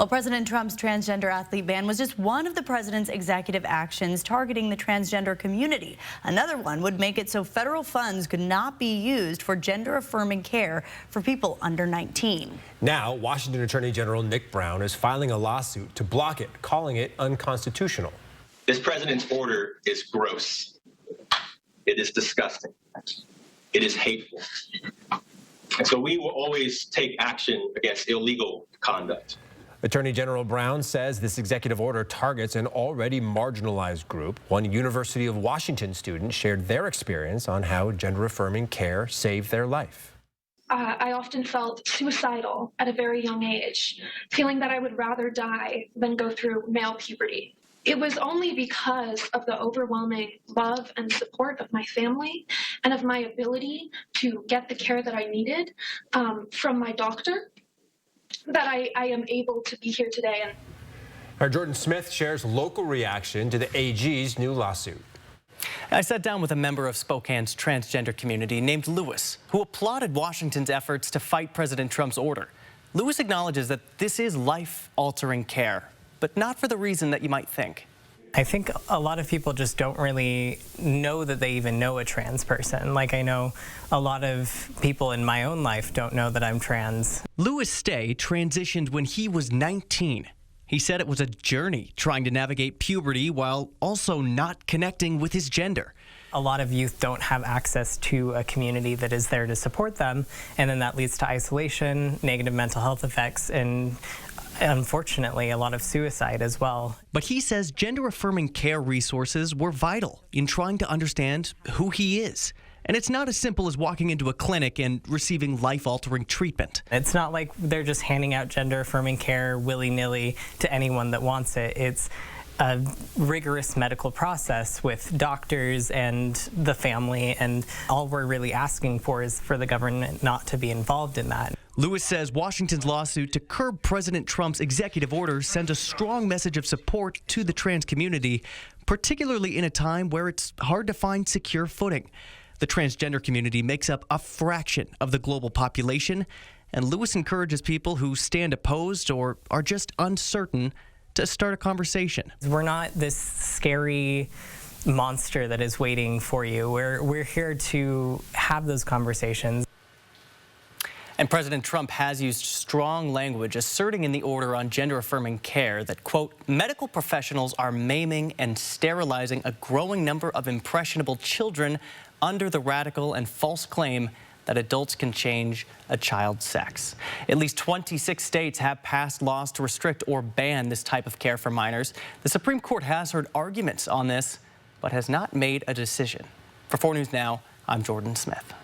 Well, President Trump's transgender athlete ban was just one of the president's executive actions targeting the transgender community. Another one would make it so federal funds could not be used for gender-affirming care for people under 19. Now, Washington Attorney General Nick Brown is filing a lawsuit to block it, calling it unconstitutional. This president's order is gross. It is disgusting. It is hateful. And so we will always take action against illegal conduct. Attorney General Brown says this executive order targets an already marginalized group. One University of Washington student shared their experience on how gender-affirming care saved their life. I often felt suicidal at a very young age, feeling that I would rather die than go through male puberty. It was only because of the overwhelming love and support of my family and of my ability to get the care that I needed from my doctor that I am able to be here today. Our Jordan Smith shares local reaction to the AG's new lawsuit. I sat down with a member of Spokane's transgender community named Lewis, who applauded Washington's efforts to fight President Trump's order. Lewis acknowledges that this is life-altering care, but not for the reason that you might think. I think a lot of people just don't really know that they even know a trans person. Like, I know a lot of people in my own life don't know that I'm trans. Lewis Stay transitioned when he was 19. He said it was a journey trying to navigate puberty while also not connecting with his gender. A lot of youth don't have access to a community that is there to support them, and then that leads to isolation, negative mental health effects, and unfortunately, a lot of suicide as well. But he says gender-affirming care resources were vital in trying to understand who he is. And it's not as simple as walking into a clinic and receiving life-altering treatment. It's not like they're just handing out gender-affirming care willy-nilly to anyone that wants it. It's a rigorous medical process with doctors and the family, and all we're really asking for is for the government not to be involved in that. Lewis says Washington's lawsuit to curb President Trump's executive order sends a strong message of support to the trans community, particularly in a time where it's hard to find secure footing. The transgender community makes up a fraction of the global population, and Lewis encourages people who stand opposed or are just uncertain to start a conversation. We're not this scary monster that is waiting for you. We're here to have those conversations. And President Trump has used strong language asserting in the order on gender-affirming care that, quote, medical professionals are maiming and sterilizing a growing number of impressionable children under the radical and false claim that adults can change a child's sex. At least 26 states have passed laws to restrict or ban this type of care for minors. The Supreme Court has heard arguments on this, but has not made a decision. For 4 News Now, I'm Jordan Smith.